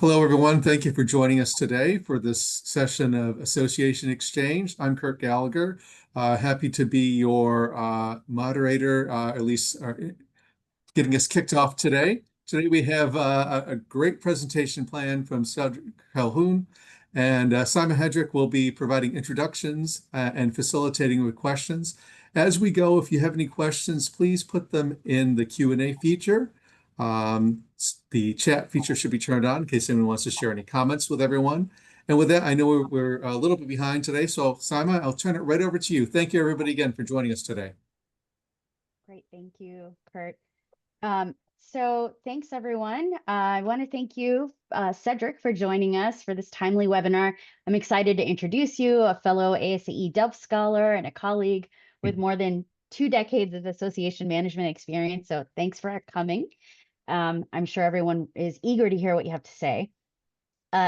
Hello, everyone. Thank you for joining us today for this session of Association Exchange. I'm Kurt Gallagher. Happy to be your moderator, at least getting us kicked off today. Today we have a great presentation planned from Cedric Calhoun, and Simon Hedrick will be providing introductions and facilitating with questions. As we go, if you have any questions, please put them in the Q&A feature. The chat feature should be turned on in case anyone wants to share any comments with everyone. And with that, I know we're a little bit behind today. So Simon, I'll turn it right over to you. Thank you, everybody, again, for joining us today. Great. Thank you, Kurt. So thanks, everyone. I want to thank you, Cedric, for joining us for this timely webinar. I'm excited to introduce you, a fellow ASCE Delft scholar and a colleague with more than 2 decades of association management experience. So thanks for coming. I'm sure everyone is eager to hear what you have to say.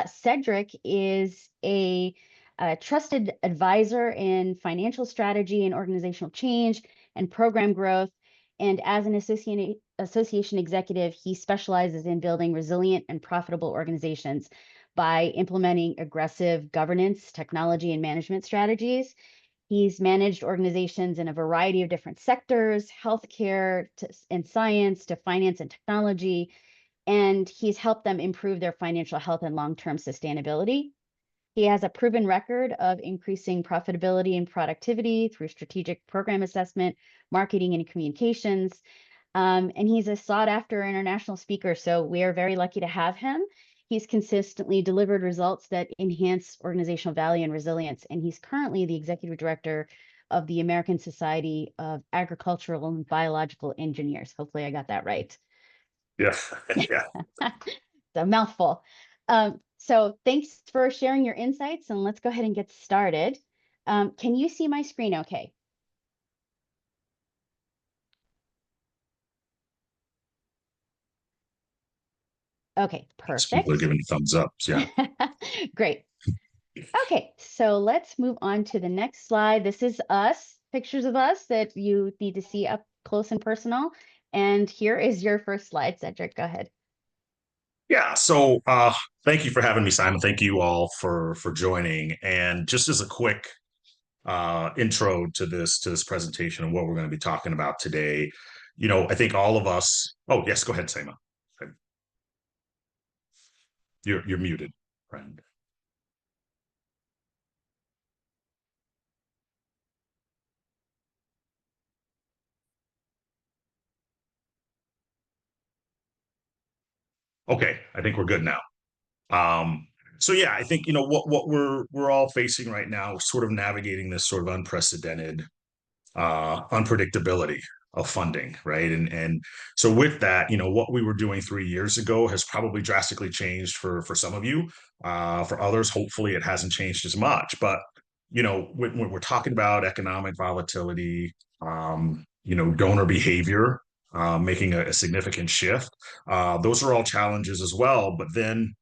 Cedric is a trusted advisor in financial strategy and organizational change and program growth. And as an association executive, he specializes in building resilient and profitable organizations by implementing aggressive governance, technology, and management strategies. He's managed organizations in a variety of different sectors, healthcare and science to finance and technology, and he's helped them improve their financial health and long-term sustainability. He has a proven record of increasing profitability and productivity through strategic program assessment, marketing, and communications. And he's a sought-after international speaker, so we are very lucky to have him. He's consistently delivered results that enhance organizational value and resilience, and he's currently the executive director of the American Society of Agricultural and Biological Engineers. Hopefully I got that right. Yeah, yeah. It's a mouthful. So thanks for sharing your insights, and let's go ahead and get started. Can you see my screen okay? Okay, perfect. People are giving thumbs up, yeah. Great. Okay, so let's move on to the next slide. This is us, pictures of us that you need to see up close and personal. And here is your first slide, Cedric. Go ahead. Yeah, so thank you for having me, Simon. Thank you all for joining. And just as a quick intro to this presentation and what we're going to be talking about today, I think all of us. Oh, yes, go ahead, Simon. You're muted, friend. Okay, I think we're good now. So yeah, I think what we're all facing right now is sort of navigating this sort of unprecedented unpredictability of funding, right? And so with that, what we were doing 3 years ago has probably drastically changed for some of you. For others, hopefully it hasn't changed as much. But when we're talking about economic volatility, donor behavior making a significant shift, those are all challenges as well. But then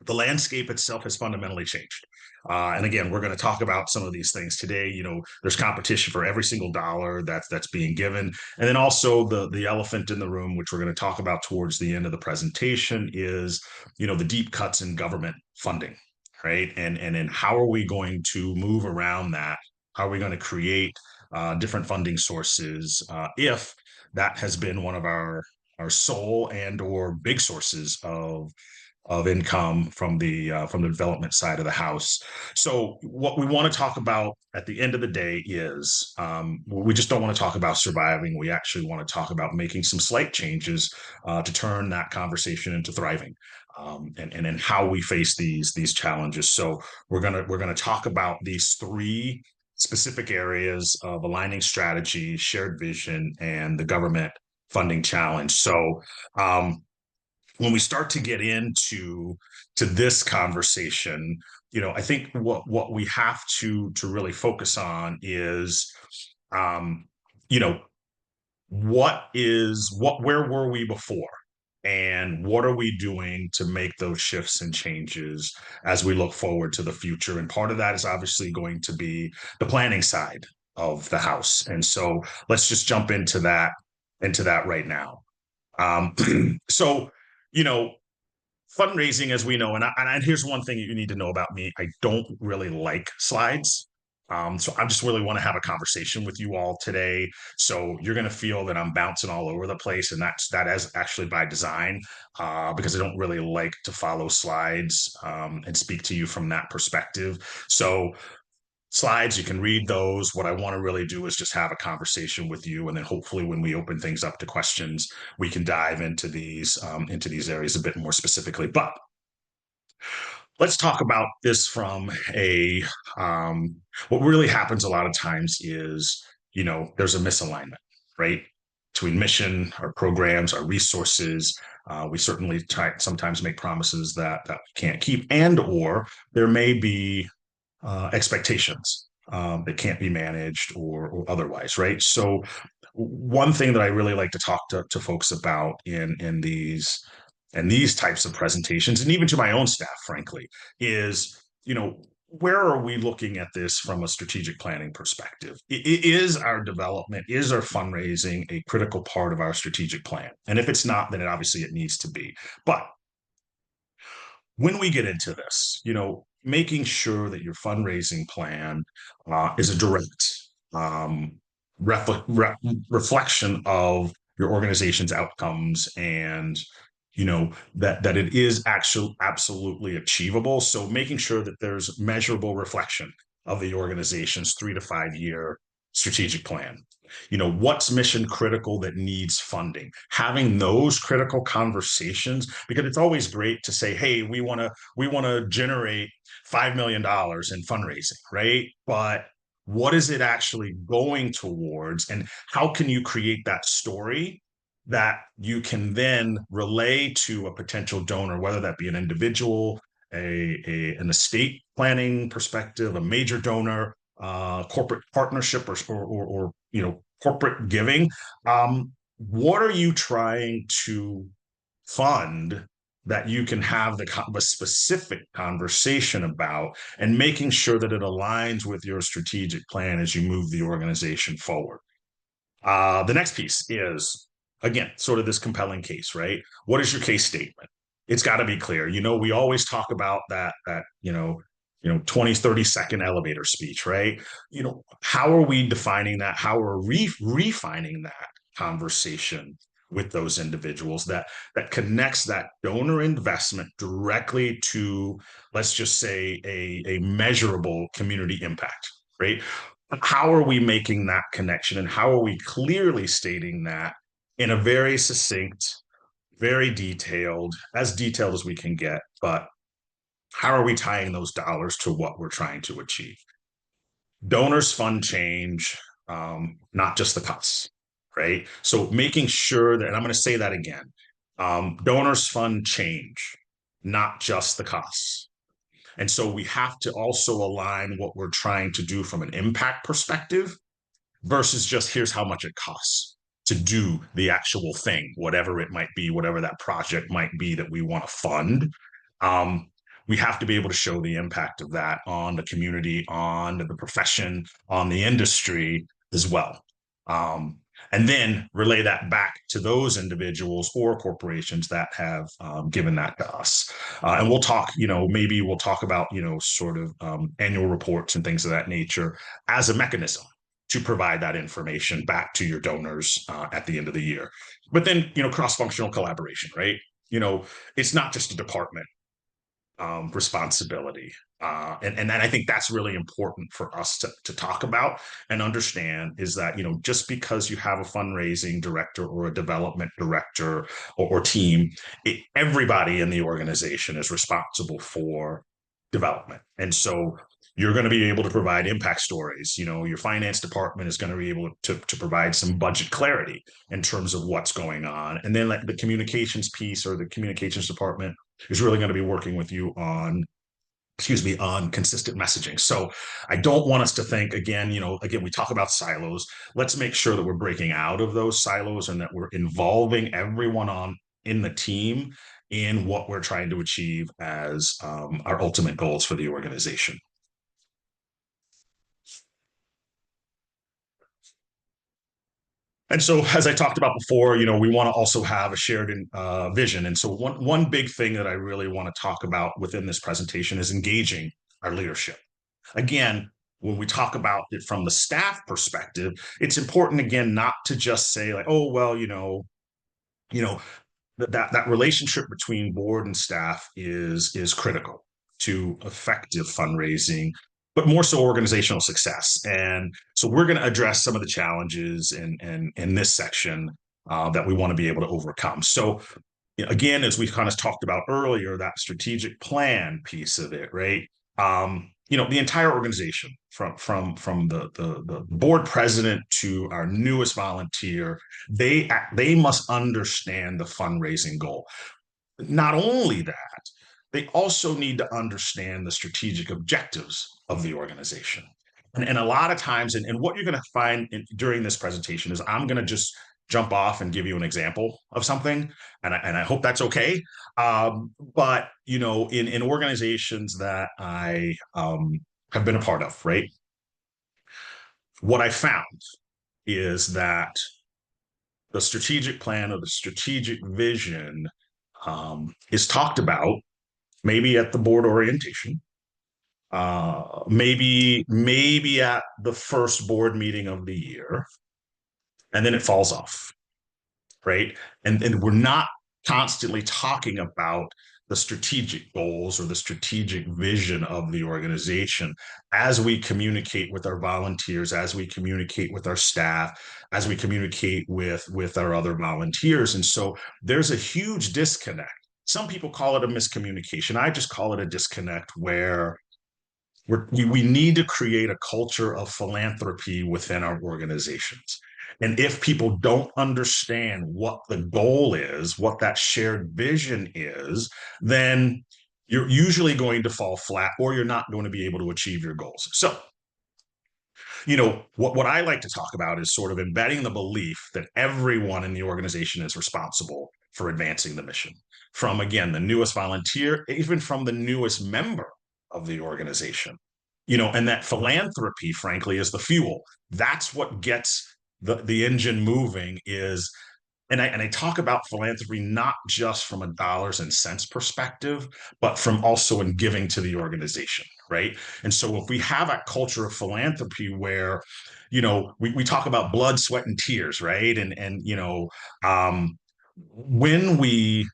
the landscape itself has fundamentally changed. And again, we're going to talk about some of these things today. There's competition for every single dollar that's being given. And then also the elephant in the room, which we're going to talk about towards the end of the presentation, is, the deep cuts in government funding, right? And how are we going to move around that? How are we going to create different funding sources if that has been one of our sole and or big sources of income from the development side of the house. So what we want to talk about at the end of the day is we just don't want to talk about surviving. We actually want to talk about making some slight changes to turn that conversation into thriving, and how we face these challenges. So we're gonna talk about these 3 specific areas of aligning strategy, shared vision, and the government funding challenge. So when we start to get into this conversation, I think what we have to really focus on is, where were we before, and what are we doing to make those shifts and changes as we look forward to the future? And part of that is obviously going to be the planning side of the house. And so let's just jump into that right now. So fundraising, as we know, and here's one thing you need to know about me: I don't really like slides. So I just really want to have a conversation with you all today. So you're going to feel that I'm bouncing all over the place, and that is actually by design, because I don't really like to follow slides and speak to you from that perspective. So slides, you can read those. What I want to really do is just have a conversation with you, and then hopefully when we open things up to questions, we can dive into these areas a bit more specifically. But let's talk about this from a what really happens a lot of times is, there's a misalignment, right? Between mission, our programs, our resources. We certainly sometimes make promises that we can't keep, and or there may be expectations that can't be managed or otherwise, right? So one thing that I really like to talk to folks about in these types of presentations, and even to my own staff, frankly, is, where are we looking at this from a strategic planning perspective? Is our development, is our fundraising a critical part of our strategic plan? And if it's not, then obviously it needs to be. But when we get into this, making sure that your fundraising plan is a direct reflection of your organization's outcomes, and that it is actually absolutely achievable. So making sure that there's measurable reflection of the organization's 3 to 5 year strategic plan. What's mission critical that needs funding, having those critical conversations, because it's always great to say, hey, we want to generate $5 million in fundraising, right? But what is it actually going towards, and how can you create that story that you can then relay to a potential donor, whether that be an individual, an estate planning perspective, a major donor, corporate partnership, or corporate giving. What are you trying to fund that you can have a specific conversation about, and making sure that it aligns with your strategic plan as you move the organization forward? The next piece is, again, sort of this compelling case, right? What is your case statement? It's got to be clear. We always talk about that 20, 30-second elevator speech, right? How are we defining that? How are we refining that conversation with those individuals that connects that donor investment directly to, let's just say, a measurable community impact, right? How are we making that connection, and how are we clearly stating that in a very succinct, very detailed as we can get, but how are we tying those dollars to what we're trying to achieve? Donors fund change, not just the costs, right? So making sure that, and I'm going to say that again, donors fund change, not just the costs. And so we have to also align what we're trying to do from an impact perspective versus just here's how much it costs to do the actual thing, whatever it might be, whatever that project might be that we want to fund. We have to be able to show the impact of that on the community, on the profession, on the industry as well. And then relay that back to those individuals or corporations that have given that to us. And we'll talk, maybe we'll talk about, sort of annual reports and things of that nature as a mechanism to provide that information back to your donors at the end of the year. But then, cross-functional collaboration, right? It's not just a department responsibility. And I think that's really important for us to talk about and understand, is that, just because you have a fundraising director or a development director or team, everybody in the organization is responsible for development. And so you're going to be able to provide impact stories. Your finance department is going to be able to provide some budget clarity in terms of what's going on. And then the communications piece, or the communications department, is really going to be working with you on consistent messaging. So I don't want us to think, again, we talk about silos. Let's make sure that we're breaking out of those silos, and that we're involving everyone in the team in what we're trying to achieve as our ultimate goals for the organization. And so, as I talked about before, we want to also have a shared vision. And so, one big thing that I really want to talk about within this presentation is engaging our leadership. Again, when we talk about it from the staff perspective, it's important again not to just say like, oh well, that relationship between board and staff is critical to effective fundraising, but more so organizational success. And so we're going to address some of the challenges in this section that we want to be able to overcome. So again, as we kind of talked about earlier, that strategic plan piece of it, right? The entire organization, from the board president to our newest volunteer, they must understand the fundraising goal. Not only that, they also need to understand the strategic objectives of the organization. And a lot of times, and what you're going to find during this presentation is I'm going to just jump off and give you an example of something, and I hope that's okay. But in organizations that I have been a part of, right? What I found is that the strategic plan or the strategic vision is talked about maybe at the board orientation, maybe at the first board meeting of the year, and then it falls off, right? And we're not constantly talking about the strategic goals or the strategic vision of the organization as we communicate with our volunteers, as we communicate with our staff, as we communicate with our other volunteers. And so there's a huge disconnect. Some people call it a miscommunication. I just call it a disconnect where we need to create a culture of philanthropy within our organizations. And if people don't understand what the goal is, what that shared vision is, then you're usually going to fall flat, or you're not going to be able to achieve your goals. So, what I like to talk about is sort of embedding the belief that everyone in the organization is responsible for advancing the mission. From, again, the newest volunteer, even from the newest member of the organization, and that philanthropy, frankly, is the fuel. That's what gets the engine moving. And I talk about philanthropy not just from a dollars and cents perspective, but from also in giving to the organization, right? And so if we have a culture of philanthropy where, we talk about blood, sweat, and tears, right? And when we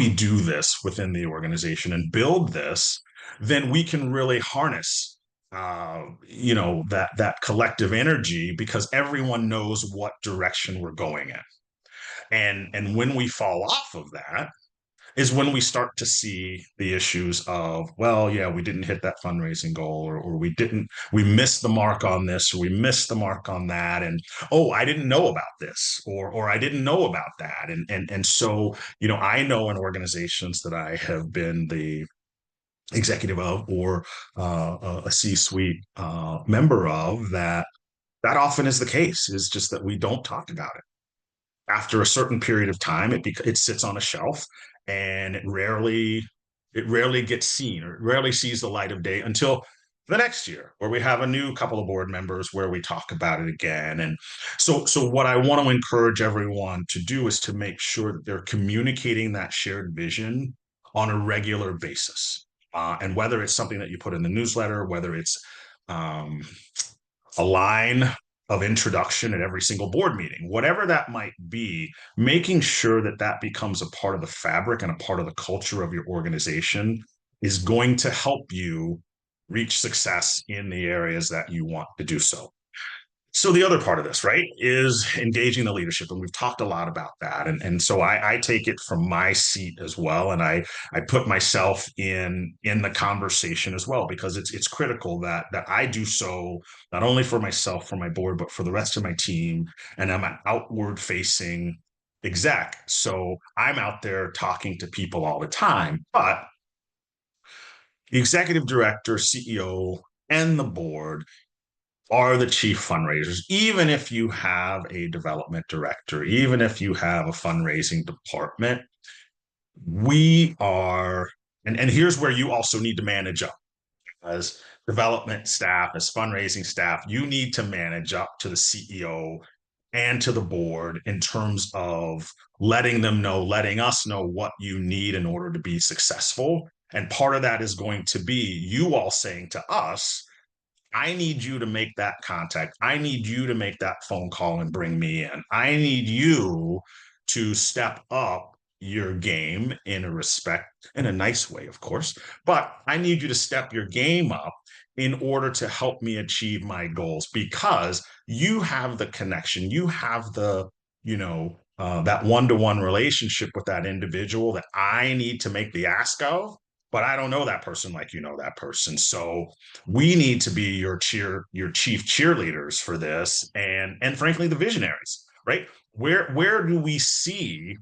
do this within the organization and build this, then we can really harness that collective energy, because everyone knows what direction we're going in. And when we fall off of that is when we start to see the issues of, well, yeah, we didn't hit that fundraising goal, or we missed the mark on this, or we missed the mark on that. And, oh, I didn't know about this, or I didn't know about that. And so, I know in organizations that I have been the executive of, or a C-suite member of, that often is the case, is just that we don't talk about it. After a certain period of time, it sits on a shelf, and it rarely gets seen, or it rarely sees the light of day until the next year, where we have a new couple of board members where we talk about it again. And so what I want to encourage everyone to do is to make sure that they're communicating that shared vision on a regular basis. And whether it's something that you put in the newsletter, whether it's a line of introduction at every single board meeting, whatever that might be, making sure that that becomes a part of the fabric and a part of the culture of your organization is going to help you reach success in the areas that you want to do so. So the other part of this, right, is engaging the leadership. And we've talked a lot about that. And so I take it from my seat as well. And I put myself in the conversation as well, because it's critical that I do so not only for myself, for my board, but for the rest of my team. And I'm an outward facing exec. So I'm out there talking to people all the time. But the executive director, CEO, and the board are the chief fundraisers. Even if you have a development director, even if you have a fundraising department, we are, and here's where you also need to manage up. As development staff, as fundraising staff, you need to manage up to the CEO and to the board in terms of letting us know what you need in order to be successful. And part of that is going to be you all saying to us, I need you to make that contact. I need you to make that phone call and bring me in. I need you to step up your game in a nice way, of course, but I need you to step your game up in order to help me achieve my goals because you have the connection, you have the, that one-to-one relationship with that individual that I need to make the ask of, but I don't know that person like you know that person. So we need to be your chief cheerleaders for this, and frankly, the visionaries, right? Where do we see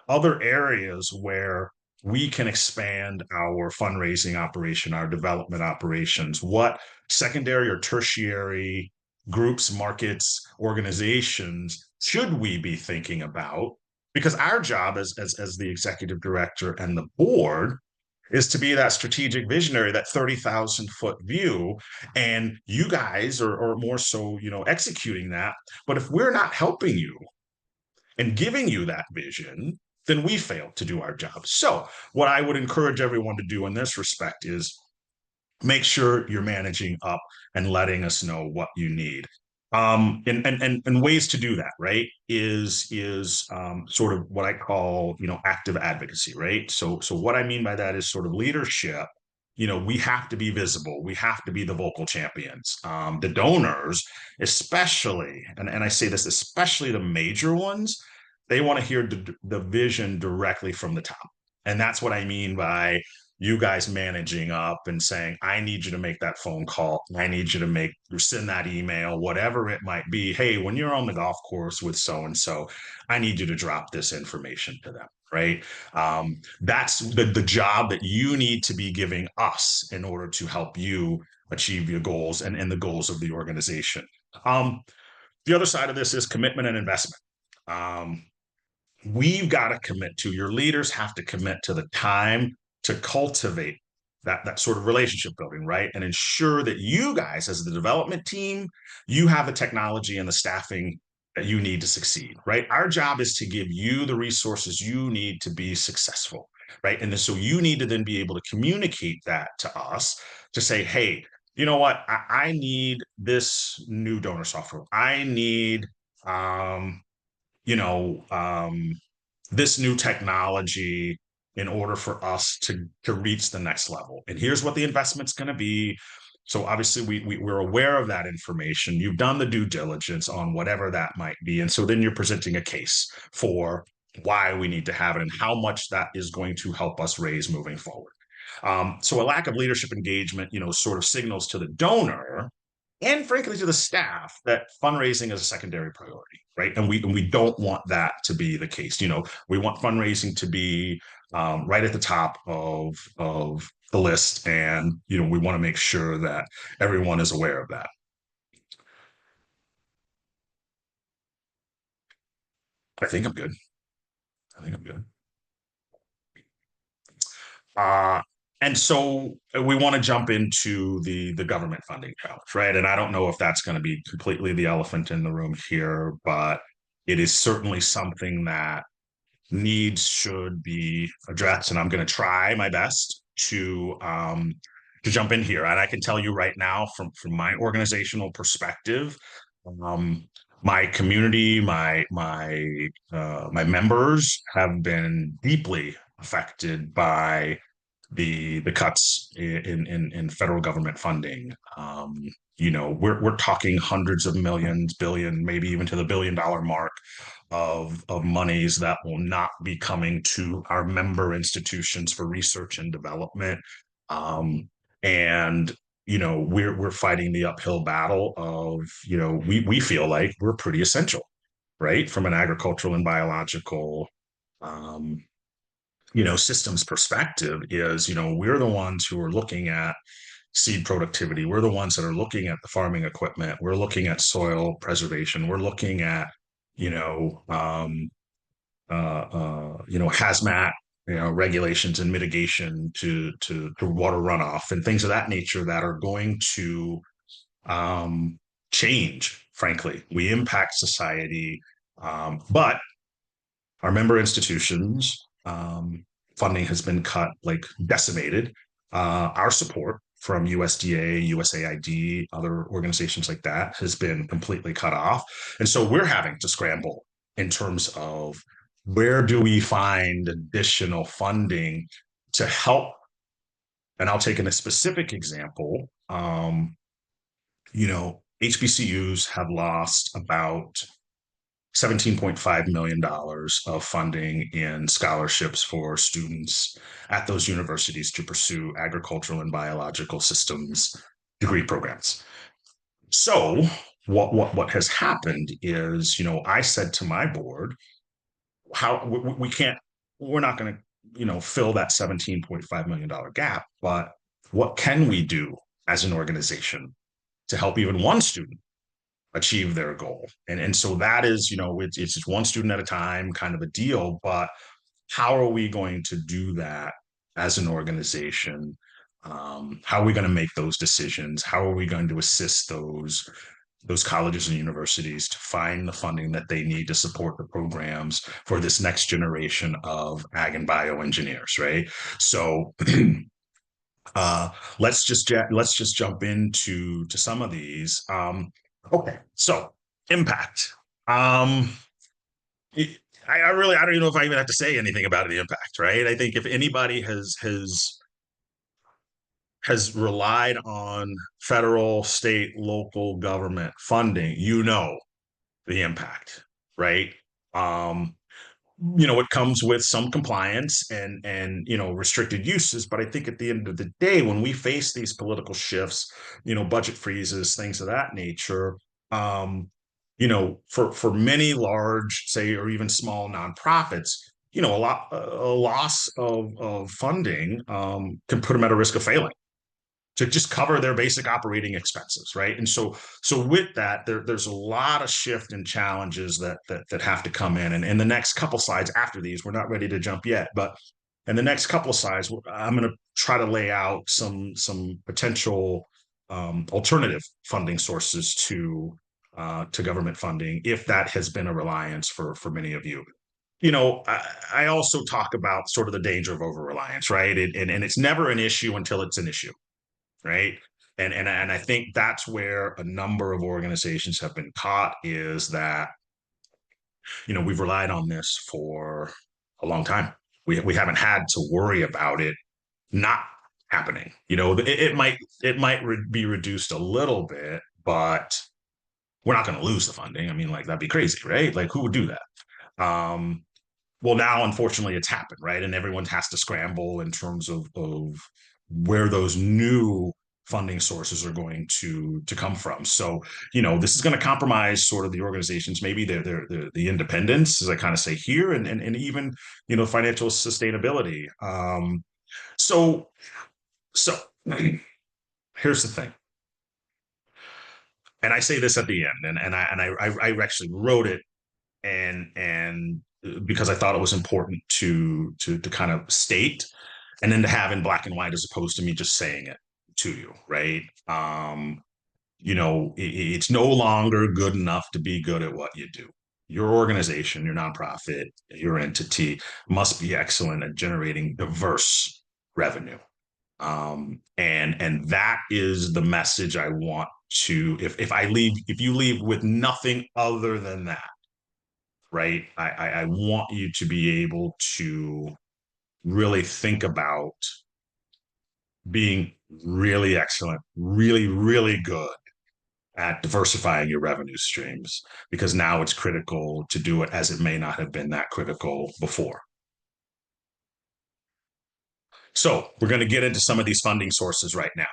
other areas where we can expand our fundraising operation, our development operations? What secondary or tertiary groups, markets, organizations should we be thinking about? Because our job as the executive director and the board is to be that strategic visionary, that 30,000 foot view. And you guys are more so, executing that. But if we're not helping you and giving you that vision, then we fail to do our job. So what I would encourage everyone to do in this respect is make sure you're managing up and letting us know what you need. And ways to do that, right, is sort of what I call, active advocacy, right? So what I mean by that is sort of leadership. We have to be visible. We have to be the vocal champions. The donors, especially, and I say this, especially the major ones, they want to hear the vision directly from the top. And that's what I mean by you guys managing up and saying, I need you to make that phone call. I need you to send that email, whatever it might be. Hey, when you're on the golf course with so-and-so, I need you to drop this information to them, right? That's the job that you need to be giving us in order to help you achieve your goals and the goals of the organization. The other side of this is commitment and investment. We've got to commit to, your leaders have to commit to the time to cultivate that sort of relationship building, right? And ensure that you guys, as the development team, you have the technology and the staffing that you need to succeed, right? Our job is to give you the resources you need to be successful, right? And so you need to then be able to communicate that to us to say, hey, you know what? I need this new donor software. I need, you know, this new technology in order for us to reach the next level. And here's what the investment's going to be. So obviously we're aware of that information. You've done the due diligence on whatever that might be. And so then you're presenting a case for why we need to have it and how much that is going to help us raise moving forward. So a lack of leadership engagement, sort of signals to the donor and frankly to the staff that fundraising is a secondary priority, right? And we don't want that to be the case. We want fundraising to be right at the top of the list, and we want to make sure that everyone is aware of that. I think I'm good. And so we want to jump into the government funding challenge, right? And I don't know if that's going to be completely the elephant in the room here, but it is certainly something that should be addressed. And I'm going to try my best to jump in here. And I can tell you right now, from my organizational perspective, my community, my members have been deeply affected by the cuts in federal government funding. We're talking hundreds of millions, billion, maybe even to the $1 billion mark of monies that will not be coming to our member institutions for research and development. And we're fighting the uphill battle of, we feel like we're pretty essential, right? From an agricultural and biological systems perspective is, we're the ones who are looking at seed productivity. We're the ones that are looking at the farming equipment. We're looking at soil preservation. We're looking at, hazmat, regulations and mitigation to water runoff and things of that nature that are going to change frankly. We impact society, but our member institutions, funding has been cut, like decimated. Our support from USDA, USAID, other organizations like that has been completely cut off. And so we're having to scramble in terms of where do we find additional funding to help. And I'll take a specific example. HBCUs have lost about $17.5 million of funding in scholarships for students at those universities to pursue agricultural and biological systems degree programs. So what has happened is, I said to my board, we're not going to, fill that $17.5 million gap, but what can we do as an organization to help even one student achieve their goal? And so that is, it's just one student at a time kind of a deal, but how are we going to do that as an organization? How are we going to make those decisions? How are we going to assist those colleges and universities to find the funding that they need to support the programs for this next generation of ag and bioengineers, right? So let's just jump into some of these. Okay, so impact. I don't even know if I even have to say anything about the impact, right? I think if anybody has relied on federal, state, local government funding, the impact, right? It comes with some compliance and restricted uses, but I think at the end of the day, when we face these political shifts, budget freezes, things of that nature, for many large, say, or even small nonprofits, a loss of funding can put them at a risk of failing to just cover their basic operating expenses, right? And so with that, there's a lot of shift and challenges that have to come in. And in the next couple slides after these, we're not ready to jump yet, but in the next couple of slides, I'm going to try to lay out some potential alternative funding sources to government funding, if that has been a reliance for many of you. I also talk about sort of the danger of over-reliance, right? And it's never an issue until it's an issue, right? And I think that's where a number of organizations have been caught, is that we've relied on this for a long time. We haven't had to worry about it not happening. It might be reduced a little bit, but we're not going to lose the funding. I mean, like, that'd be crazy, right? Like, who would do that? Well, now, unfortunately, it's happened, right? And everyone has to scramble in terms of where those new funding sources are going to come from. So, this is going to compromise sort of the organizations, maybe the independence, as I kind of say here, and even, financial sustainability. So here's the thing. And I say this at the end, and I actually wrote it, and because I thought it was important to kind of state, and then to have in black and white, as opposed to me just saying it to you, right? It's no longer good enough to be good at what you do. Your organization, your nonprofit, your entity must be excellent at generating diverse revenue. And that is the message I want to, if you leave with nothing other than that, right? I want you to be able to really think about being really excellent, really, really good at diversifying your revenue streams, because now it's critical to do it as it may not have been that critical before. So we're going to get into some of these funding sources right now.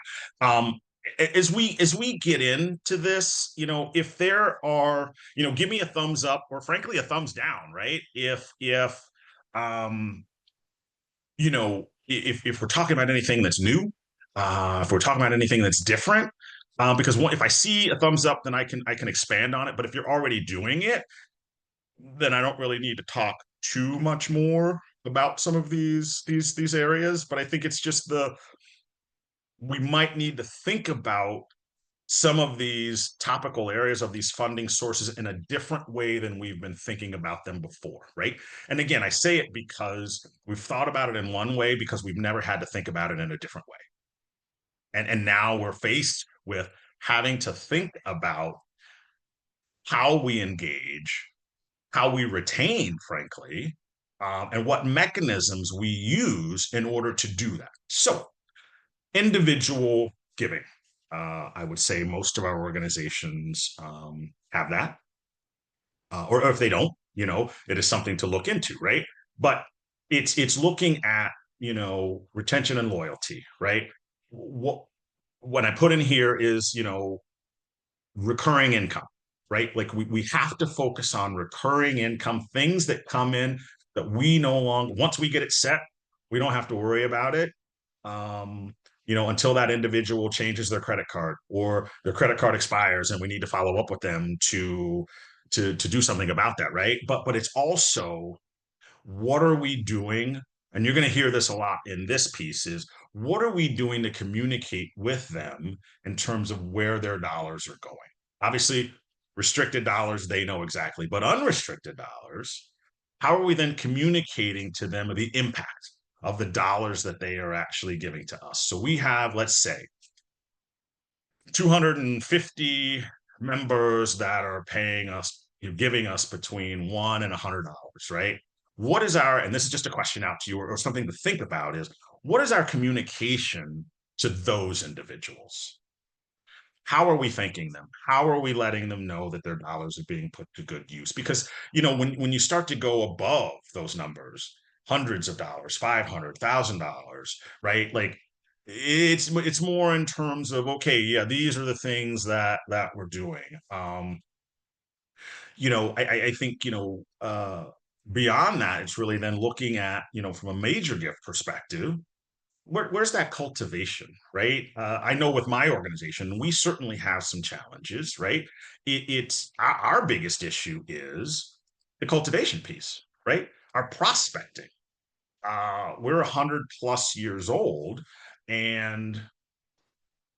As we get into this, if there are, give me a thumbs up, or frankly a thumbs down, right? If we're talking about anything that's new, if we're talking about anything that's different, because if I see a thumbs up, then I can expand on it. But if you're already doing it, then I don't really need to talk too much more about some of these areas. But I think it's just we might need to think about some of these topical areas of these funding sources in a different way than we've been thinking about them before, right? And again, I say it because we've thought about it in one way because we've never had to think about it in a different way. And now we're faced with having to think about how we engage, how we retain, frankly, and what mechanisms we use in order to do that. So, individual giving. I would say most of our organizations have that, or if they don't, it is something to look into, right? But it's looking at retention and loyalty, right? What I put in here is recurring income, right? Like we have to focus on recurring income, things that come in that we no longer, once we get it set, we don't have to worry about it. Until that individual changes their credit card or their credit card expires and we need to follow up with them to do something about that, right? But it's also, what are we doing? And you're going to hear this a lot in this piece, is what are we doing to communicate with them in terms of where their dollars are going? Obviously, restricted dollars, they know exactly, but unrestricted dollars, how are we then communicating to them the impact of the dollars that they are actually giving to us? So we have, let's say, 250 members that are paying us, giving us between $1 and $100, right? What is our, and this is just a question out to you, or something to think about, is what is our communication to those individuals? How are we thanking them? How are we letting them know that their dollars are being put to good use? Because when you start to go above those numbers, hundreds of dollars, $500,000, right? Like it's more in terms of, okay, yeah, these are the things that we're doing. I think beyond that, it's really then looking at from a major gift perspective, where's that cultivation, right? I know with my organization, we certainly have some challenges, right? It's our biggest issue is the cultivation piece, right? Our prospecting. We're 100+ years old, and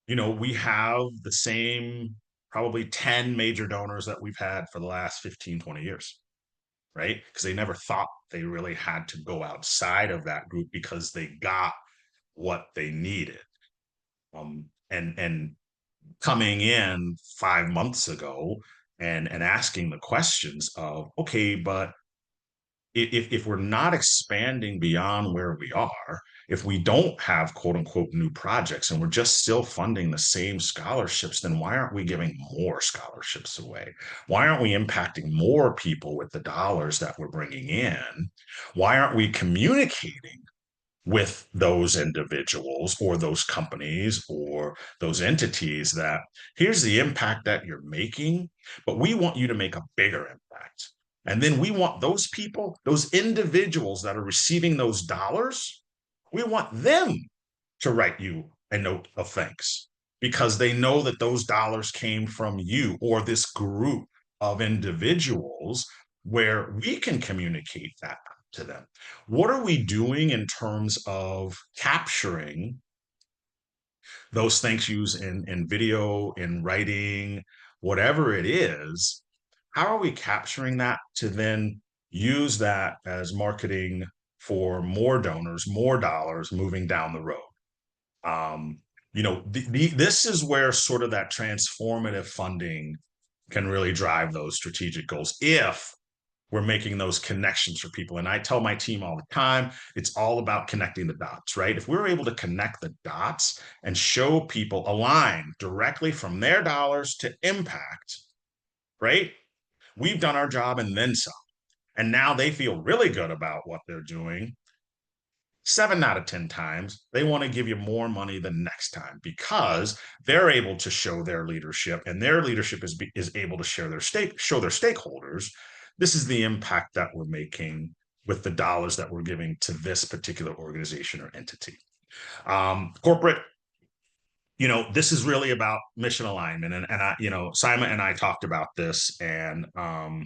we have the same probably 10 major donors that we've had for the last 15, 20 years, right? Because they never thought they really had to go outside of that group because they got what they needed. And coming in 5 months ago and asking the questions of, okay, but if we're not expanding beyond where we are, if we don't have quote unquote new projects and we're just still funding the same scholarships, then why aren't we giving more scholarships away? Why aren't we impacting more people with the dollars that we're bringing in? Why aren't we communicating with those individuals or those companies or those entities that here's the impact that you're making, but we want you to make a bigger impact? And then we want those people, those individuals that are receiving those dollars, we want them to write you a note of thanks because they know that those dollars came from you or this group of individuals, where we can communicate that to them. What are we doing in terms of capturing those thank yous in video, in writing, whatever it is? How are we capturing that to then use that as marketing for more donors, more dollars moving down the road? This is where sort of that transformative funding can really drive those strategic goals if we're making those connections for people. And I tell my team all the time, it's all about connecting the dots, right? If we're able to connect the dots and show people align directly from their dollars to impact, right? We've done our job and then some. And now they feel really good about what they're doing. 7 out of 10 times, they want to give you more money the next time because they're able to show their leadership, and their leadership is able to show their stakeholders, this is the impact that we're making with the dollars that we're giving to this particular organization or entity. Corporate, this is really about mission alignment. And I, Simon and I talked about this, and I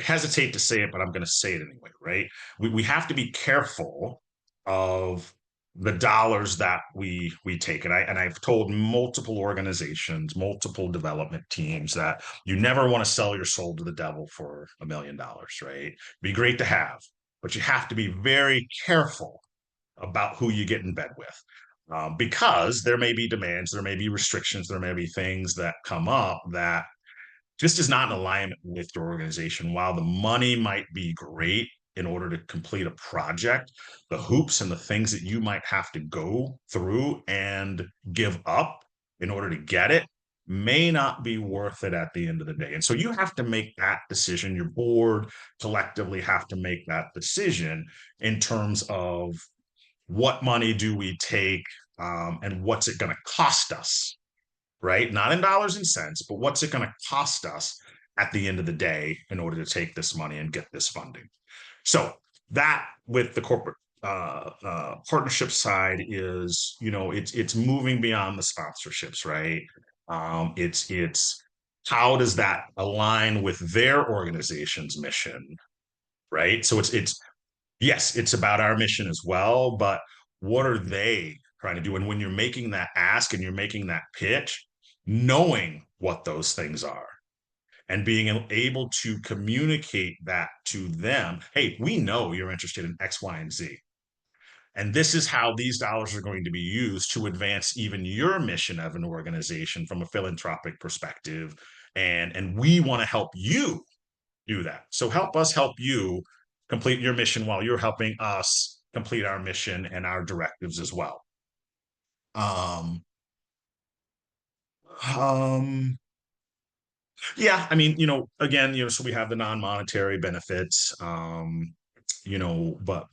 hesitate to say it, but I'm going to say it anyway, right? We have to be careful of the dollars that we take. And I've told multiple organizations, multiple development teams that you never want to sell your soul to the devil for $1 million, right? Be great to have, but you have to be very careful about who you get in bed with. Because there may be demands, there may be restrictions, there may be things that come up that just is not in alignment with your organization. While the money might be great in order to complete a project, the hoops and the things that you might have to go through and give up in order to get it may not be worth it at the end of the day. And so you have to make that decision. Your board collectively have to make that decision in terms of what money do we take, and what's it going to cost us, right? Not in dollars and cents, but what's it going to cost us at the end of the day in order to take this money and get this funding. So that with the corporate partnership side is, it's moving beyond the sponsorships, right? It's how does that align with their organization's mission, right? So it's yes, it's about our mission as well, but what are they trying to do? And when you're making that ask and you're making that pitch, knowing what those things are and being able to communicate that to them. Hey, we know you're interested in X, Y, and Z. And this is how these dollars are going to be used to advance even your mission of an organization from a philanthropic perspective. And we want to help you do that. So help us help you complete your mission while you're helping us complete our mission and our directives as well. Yeah, I mean, again, so we have the non-monetary benefits, but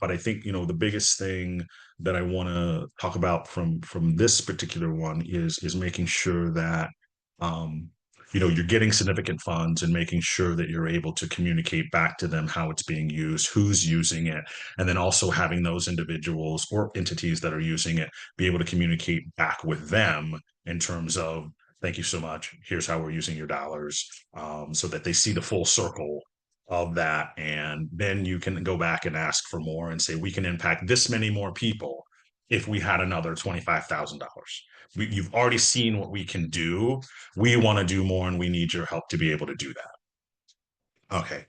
I think, the biggest thing that I want to talk about from this particular one is making sure that you're getting significant funds and making sure that you're able to communicate back to them how it's being used, who's using it, and then also having those individuals or entities that are using it be able to communicate back with them in terms of, thank you so much, here's how we're using your dollars, so that they see the full circle of that. And then you can go back and ask for more and say, we can impact this many more people if we had another $25,000. You've already seen what we can do. We want to do more and we need your help to be able to do that. Okay.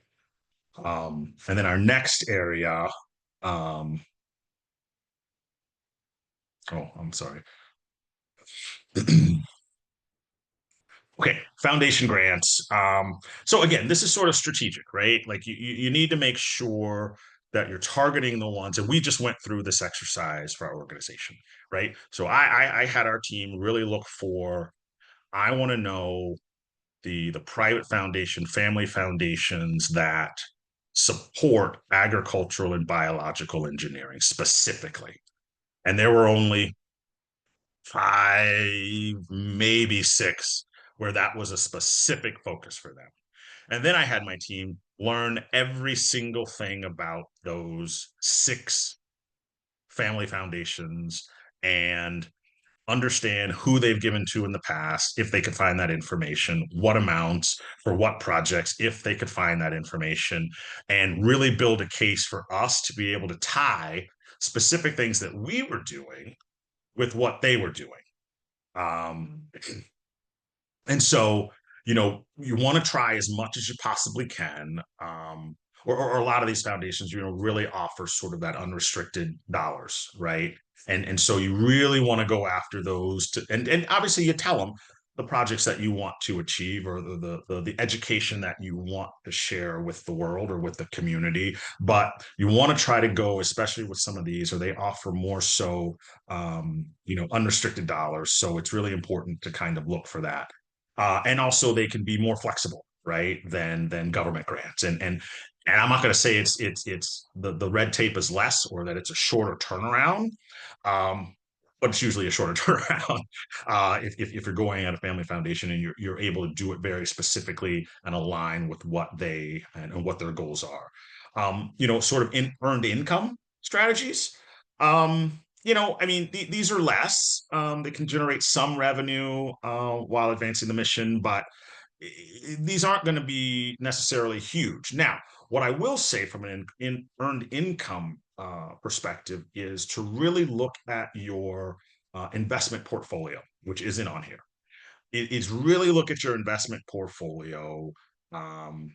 And then our next area, oh, I'm sorry. Okay, foundation grants. So again, this is sort of strategic, right? Like you need to make sure that you're targeting the ones, and we just went through this exercise for our organization, right? So I had our team really look for, I want to know the private foundation, family foundations that support agricultural and biological engineering specifically. And there were only 5, maybe 6 where that was a specific focus for them. And then I had my team learn every single thing about those 6 family foundations and understand who they've given to in the past, if they could find that information, what amounts for what projects, if they could find that information, and really build a case for us to be able to tie specific things that we were doing with what they were doing. And so, you want to try as much as you possibly can. Or a lot of these foundations, really offer sort of that unrestricted dollars, right? And so you really want to go after those and obviously you tell them the projects that you want to achieve or the education that you want to share with the world or with the community. But you want to try to go, especially with some of these, or they offer more so, unrestricted dollars. So it's really important to kind of look for that. And also they can be more flexible, right, than government grants. And I'm not going to say it's the red tape is less or that it's a shorter turnaround, but it's usually a shorter turnaround if you're going at a family foundation and you're able to do it very specifically and align with what they and what their goals are. Sort of earned income strategies. I mean, these are less. They can generate some revenue while advancing the mission, but these aren't going to be necessarily huge. Now, what I will say from an earned income perspective is to really look at your investment portfolio, which isn't on here. It's really look at your investment portfolio, um,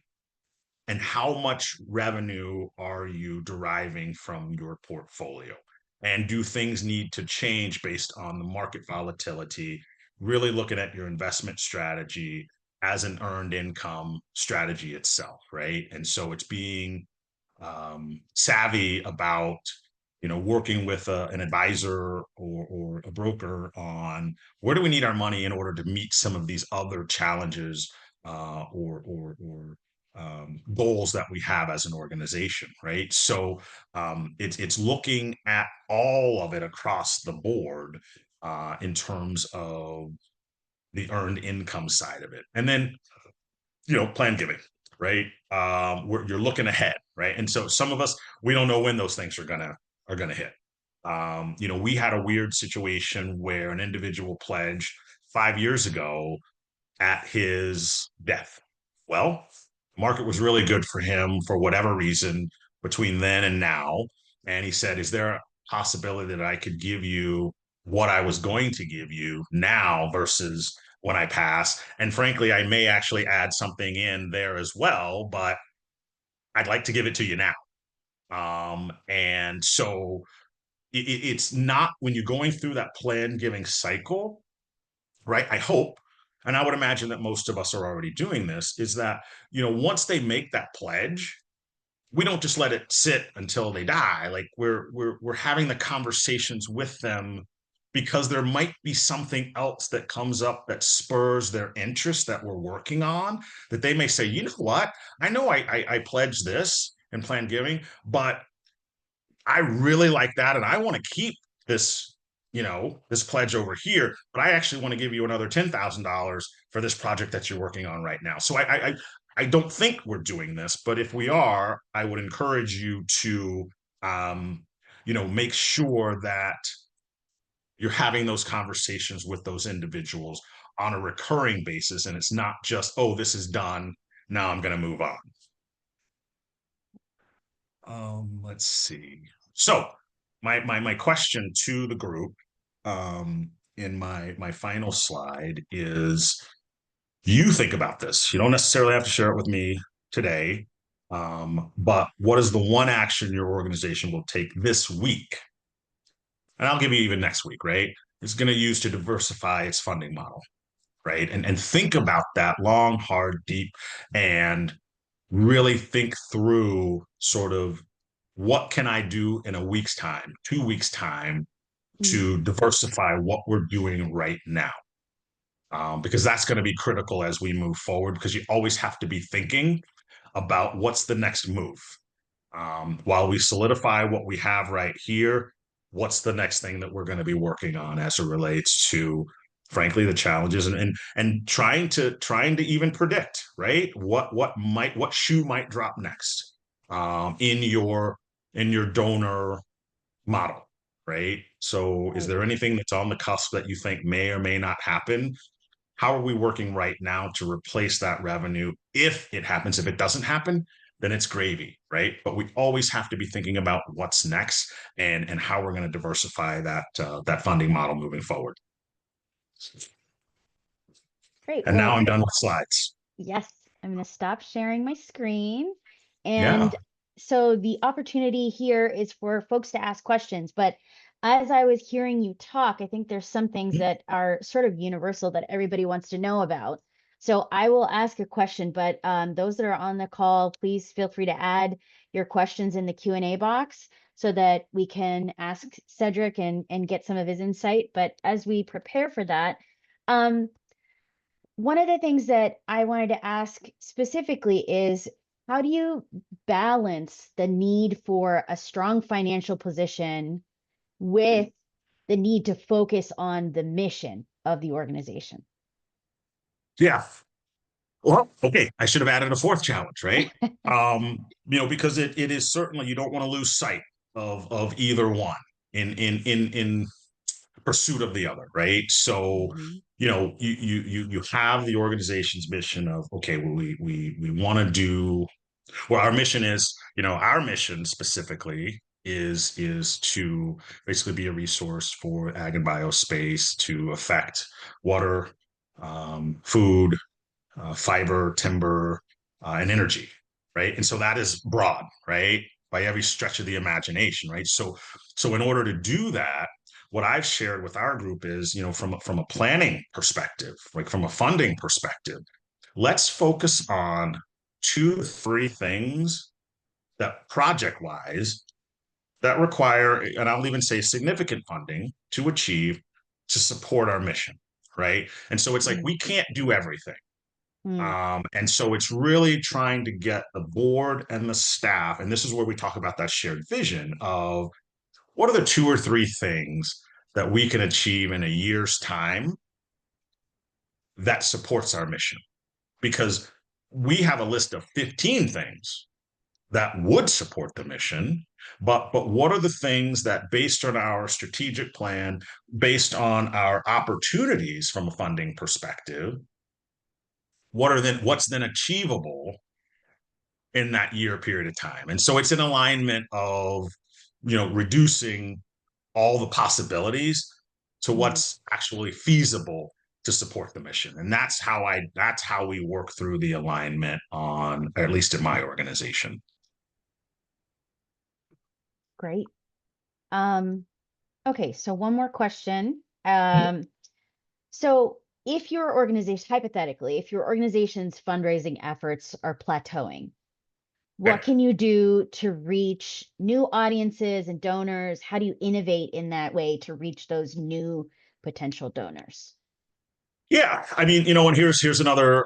and how much revenue are you deriving from your portfolio, and do things need to change based on the market volatility? Really looking at your investment strategy as an earned income strategy itself, right? And so it's being savvy about, working with an advisor or a broker on where do we need our money in order to meet some of these other challenges, or goals that we have as an organization, right? So it's looking at all of it across the board, in terms of the earned income side of it, and then plan giving, right? Where you're looking ahead, right? And so some of us, we don't know when those things are gonna hit. We had a weird situation where an individual pledged 5 years ago at his death. Well, the market was really good for him for whatever reason between then and now. And he said, is there a possibility that I could give you what I was going to give you now versus when I pass? And frankly, I may actually add something in there as well, but I'd like to give it to you now. And so it's not, when you're going through that plan giving cycle, right? I hope, and I would imagine that most of us are already doing this, is that, once they make that pledge, we don't just let it sit until they die. Like we're having the conversations with them, because there might be something else that comes up that spurs their interest that we're working on, that they may say, you know what, I know I pledged this and plan giving, but I really like that, and I want to keep this, this pledge over here, but I actually want to give you another $10,000 for this project that you're working on right now. So I don't think we're doing this, but if we are, I would encourage you to, make sure that you're having those conversations with those individuals on a recurring basis, and it's not just, oh, this is done, now I'm going to move on. Let's see. So my question to the group, in my final slide is, you think about this. You don't necessarily have to share it with me today, but what is the one action your organization will take this week? And I'll give you even next week, right? It's going to use to diversify its funding model, right? And think about that long, hard, deep, and really think through sort of, what can I do in a week's time, 2 weeks' time, to diversify what we're doing right now? Because that's going to be critical as we move forward, because you always have to be thinking about what's the next move. While we solidify what we have right here, what's the next thing that we're going to be working on as it relates to, frankly, the challenges, and trying to even predict, right? What shoe might drop next, in your donor model, right? So is there anything that's on the cusp that you think may or may not happen? How are we working right now to replace that revenue if it happens? If it doesn't happen, then it's gravy, right? But we always have to be thinking about what's next, and how we're going to diversify that funding model moving forward. Great. And now I'm done with slides. Yes, I'm going to stop sharing my screen. Yeah. And so the opportunity here is for folks to ask questions. But as I was hearing you talk, I think there's some things that are sort of universal that everybody wants to know about. So I will ask a question, but those that are on the call, please feel free to add your questions in the Q&A box so that we can ask Cedric and get some of his insight. But as we prepare for that, one of the things that I wanted to ask specifically is, how do you balance the need for a strong financial position with the need to focus on the mission of the organization? Yeah. Well, okay, I should have added a fourth challenge, right? Because it is certainly, you don't want to lose sight of either one in pursuit of the other, right? So, you have the organization's mission of, okay, well, we want to do, well, our mission is, our mission specifically is to basically be a resource for ag and biospace to affect water, food, fiber, timber, and energy, right? And so that is broad, right? By every stretch of the imagination, right? So in order to do that, what I've shared with our group is, from a planning perspective, like from a funding perspective, let's focus on 2 to 3 things that project-wise that require, and I'll even say significant funding to achieve to support our mission, right? And so it's like we can't do everything. And so it's really trying to get the board and the staff, and this is where we talk about that shared vision of what are the 2 or 3 things that we can achieve in a year's time that supports our mission. Because we have a list of 15 things that would support the mission, but what are the things that, based on our strategic plan, based on our opportunities from a funding perspective, what's then achievable in that year period of time? And so it's an alignment of, reducing all the possibilities to what's actually feasible to support the mission. And that's how we work through the alignment on, at least in my organization. Great. Okay, so one more question. So if your organization, hypothetically, if your organization's fundraising efforts are plateauing, what can you do to reach new audiences and donors? How do you innovate in that way to reach those new potential donors? Yeah, I mean, and here's another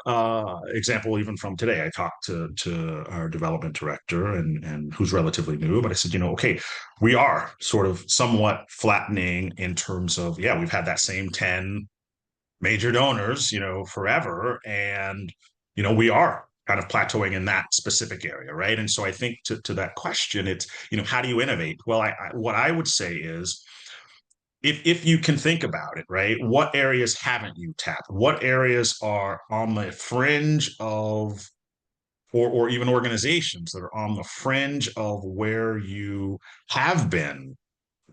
example even from today. I talked to our development director and who's relatively new, but I said, okay, we are sort of somewhat flattening in terms of, yeah, we've had that same 10 major donors, forever, and we are kind of plateauing in that specific area, right? And so I think to that question, it's, how do you innovate? Well, what I would say is, if you can think about it, right? What areas haven't you tapped? What areas are on the fringe of, or even organizations that are on the fringe of where you have been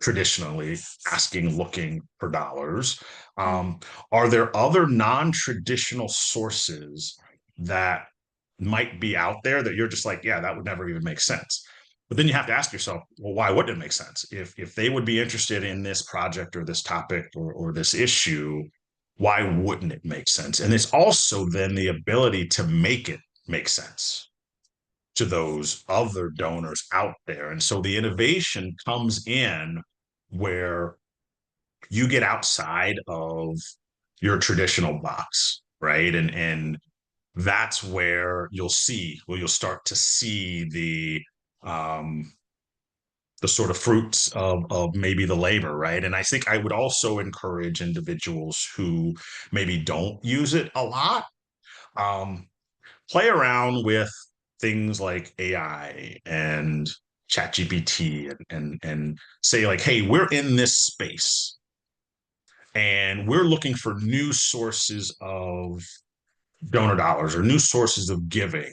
traditionally asking, looking for dollars? Are there other non-traditional sources that might be out there that you're just like, yeah, that would never even make sense? But then you have to ask yourself, well, why wouldn't it make sense? If they would be interested in this project or this topic or this issue, why wouldn't it make sense? And it's also then the ability to make it make sense to those other donors out there. And so the innovation comes in where you get outside of your traditional box, right? And that's where you'll start to see the sort of fruits of maybe the labor, right? And I think I would also encourage individuals who maybe don't use it a lot, play around with things like AI and ChatGPT and say like, hey, we're in this space and we're looking for new sources of donor dollars or new sources of giving.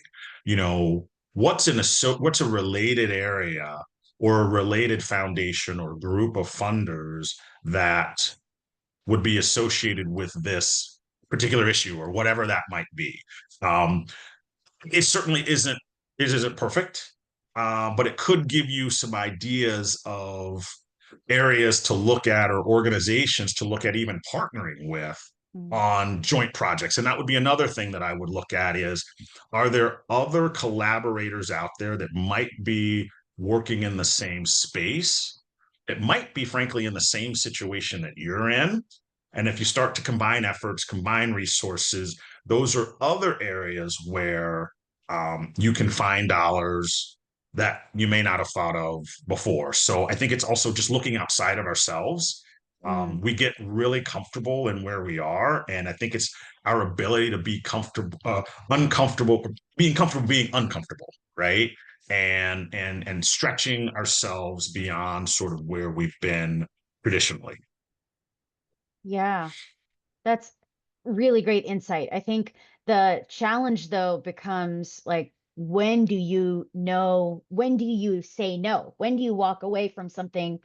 What's a related area or a related foundation or group of funders that would be associated with this particular issue or whatever that might be. It certainly isn't perfect, but it could give you some ideas of areas to look at or organizations to look at, even partnering with on joint projects. And that would be another thing that I would look at is, are there other collaborators out there that might be working in the same space? It might be, frankly, in the same situation that you're in. And if you start to combine efforts, combine resources, those are other areas where you can find dollars that you may not have thought of before. So I think it's also just looking outside of ourselves. We get really comfortable in where we are. And I think it's our ability to be comfortable, being comfortable being uncomfortable, right? And stretching ourselves beyond sort of where we've been traditionally. Yeah, that's really great insight. I think the challenge though becomes like when do you know, when do you say no? When do you walk away from something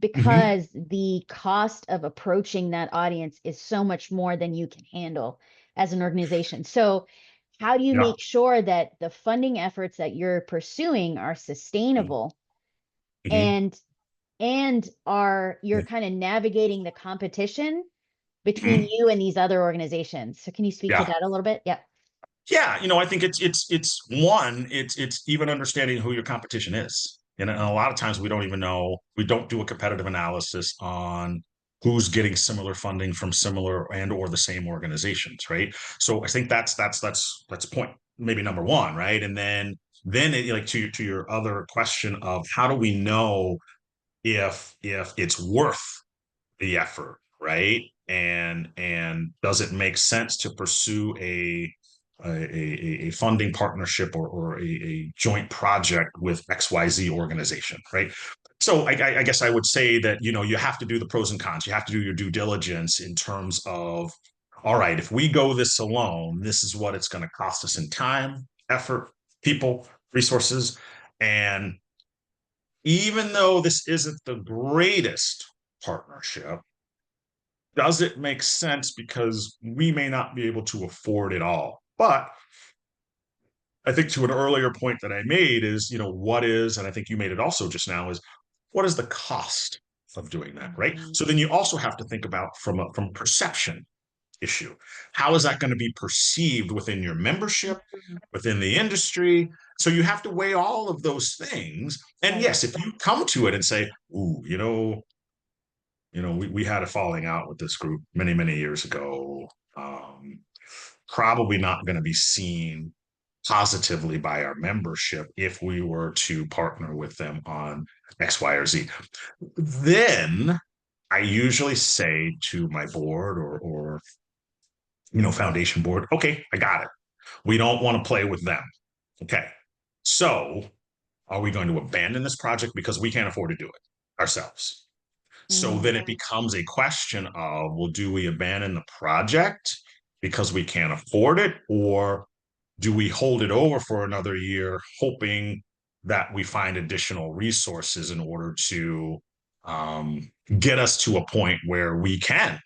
because the cost of approaching that audience is so much more than you can handle as an organization? So how do you Yeah. make sure that the funding efforts that you're pursuing are sustainable Mhm. and you're kind of navigating the competition between Mhm. you and these other organizations? So can you speak to Yeah. that a little bit? Yeah. Yeah, I think it's even understanding who your competition is. And a lot of times we don't even know, we don't do a competitive analysis on who's getting similar funding from similar and or the same organizations, right? So I think that's point maybe number one, right? And then like to your other question of how do we know if it's worth the effort, right? And does it make sense to pursue a funding partnership or a joint project with XYZ organization, right? So I guess I would say that you have to do the pros and cons. You have to do your due diligence in terms of, all right, if we go this alone, this is what it's going to cost us in time, effort, people, resources, and even though this isn't the greatest partnership, does it make sense because we may not be able to afford it all? But I think to an earlier point that I made is, what is, and I think you made it also just now, is what is the cost of doing that, right? Mhm. So then you also have to think about from perception issue. How is that going to be perceived within your membership, within the industry? So you have to weigh all of those things. And Right. yes, if you come to it and say, ooh, we had a falling out with this group many, many years ago. Probably not going to be seen positively by our membership if we were to partner with them on X, Y, or Z. Then I usually say to my board or foundation board, okay, I got it. We don't want to play with them. Okay. So are we going to abandon this project because we can't afford to do it ourselves? So Mm. then it becomes a question of, well, do we abandon the project because we can't afford it? Or do we hold it over for another year, hoping that we find additional resources in order to get us to a point where we can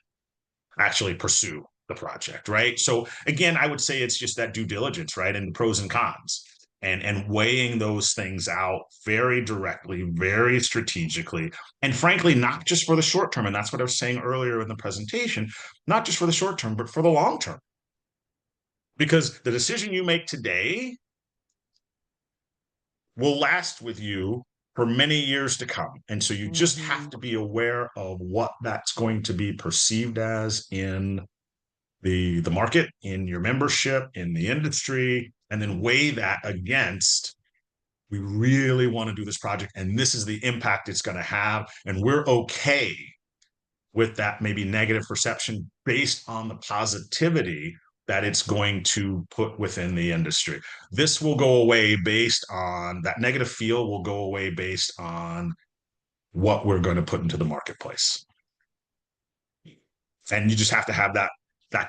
actually pursue the project, right? So again, I would say it's just that due diligence, right? And the pros and cons and weighing those things out very directly, very strategically, and frankly, not just for the short term. And that's what I was saying earlier in the presentation, not just for the short term, but for the long term. Because the decision you make today will last with you for many years to come. And so you just have to be aware of what that's going to be perceived as in the market, in your membership, in the industry, and then weigh that against, we really want to do this project and this is the impact it's going to have, and we're okay with that maybe negative perception based on the positivity that it's going to put within the industry. This will go away based on that negative feel will go away based on what we're going to put into the marketplace. And you just have to have that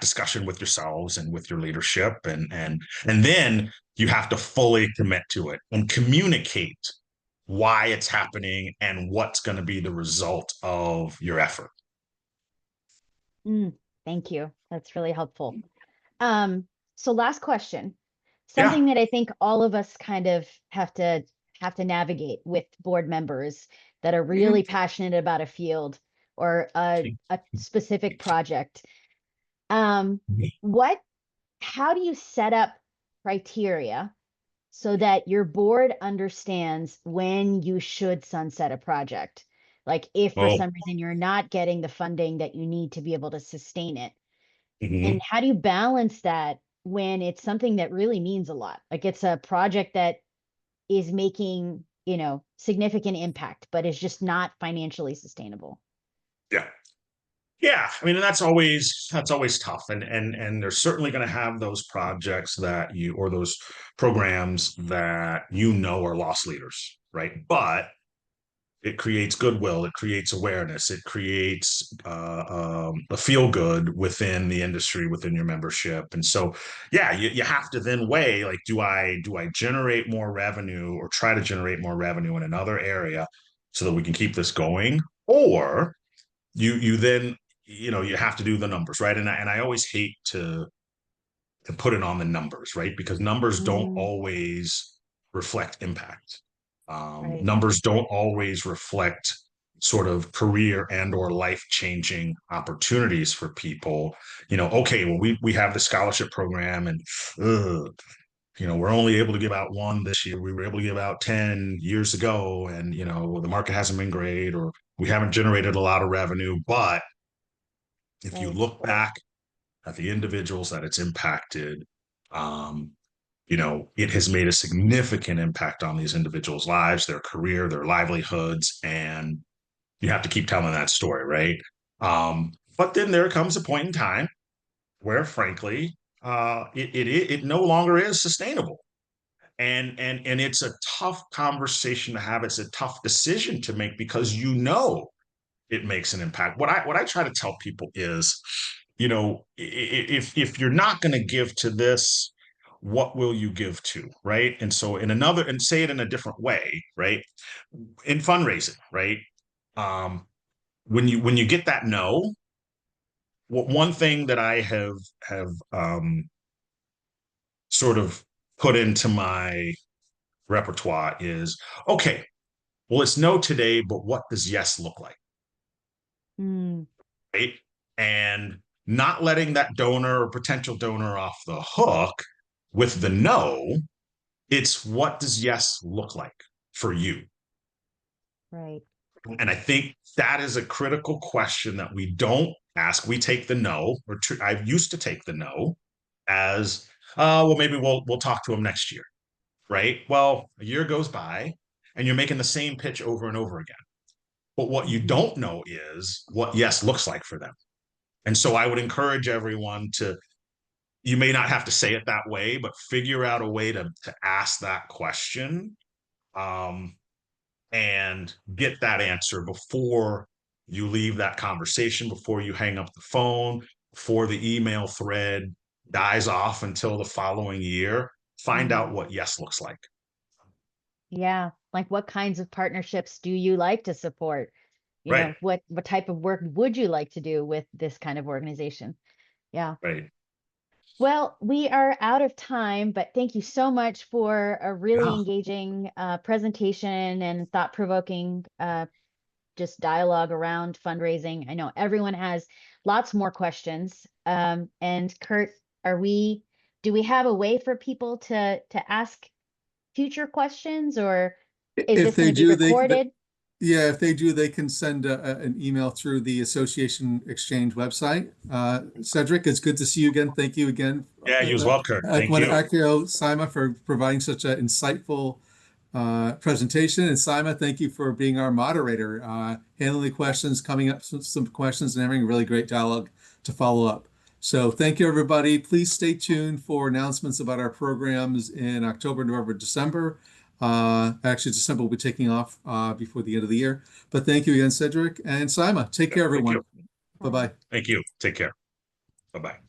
discussion with yourselves and with your leadership, and then you have to fully commit to it and communicate why it's happening and what's going to be the result of your effort. Thank you. That's really helpful. So last question, Yeah. something that I think all of us kind of have to navigate with board members that are really passionate about a field or a specific project. How do you set up criteria so that your board understands when you should sunset a project? Like if for Oh. some reason you're not getting the funding that you need to be able to sustain it. And Mhm. how do you balance that when it's something that really means a lot? Like it's a project that is making, significant impact, but is just not financially sustainable. Yeah. Yeah, I mean, and that's always tough, and they're certainly going to have those projects that you or those programs that are loss leaders, right? But it creates goodwill, it creates awareness, it creates a feel good within the industry, within your membership. And so, yeah, you have to then weigh, like, do I generate more revenue or try to generate more revenue in another area so that we can keep this going? Or you then, you have to do the numbers, right? And I always hate to put it on the numbers, right? Because numbers don't Mm, always reflect impact. right. Numbers don't always reflect sort of career and or life-changing opportunities for people. Okay, well, we have the scholarship program, and we're only able to give out one this year. We were able to give out 10 years ago, and the market hasn't been great, or we haven't generated a lot of revenue. But if you Right. look back at the individuals that it's impacted, um, it has made a significant impact on these individuals' lives, their career, their livelihoods, and you have to keep telling that story, right? But then there comes a point in time where, frankly, it no longer is sustainable, and it's a tough conversation to have. It's a tough decision to make because it makes an impact. What I try to tell people is, if you're not going to give to this, what will you give to, right? And so and say it in a different way, right? In fundraising, right? When you get that no, one thing that I have sort of put into my repertoire is, okay, well, it's no today, but what does yes look like? Mm, Right? And not letting that donor or potential donor off the hook with the no, it's what does yes look like for you? right. And I think that is a critical question that we don't ask. We take the no, I used to take the no as, well, maybe we'll talk to them next year, right? Well, a year goes by and you're making the same pitch over and over again. But what you Mhm. don't know is what yes looks like for them. And so I would encourage everyone to, you may not have to say it that way, but figure out a way to ask that question, um, and get that answer before you leave that conversation, before you hang up the phone, before the email thread dies off until the following year. Find out Mhm. what yes looks like. Yeah. Like what kinds of partnerships do you like to support? Right, What type of work would you like to do with this kind of organization? Yeah. right. Well, we are out of time, but thank you so much for a really Yeah, engaging presentation and thought-provoking just dialogue around fundraising. I know everyone has lots more questions. And Kurt, do we have a way for people to ask future questions, or is If this going they to be do, recorded? yeah, if they do, they can send an email through the Association Exchange website. Cedric, it's good to see you again. Thank you again. yeah, you as well, Kirk. I Thank want to you. echo Sima for providing such an insightful presentation. And Sima, thank you for being our moderator, handling the questions, coming up with some questions, and having a really great dialogue to follow up. So thank you, everybody. Please stay tuned for announcements about our programs in October, November, December. Actually, December will be taking off before the end of the year. But thank you again, Cedric and Sima. Take care, Thank you. everyone. Bye. Bye-bye. Thank you. Take care. Bye-bye.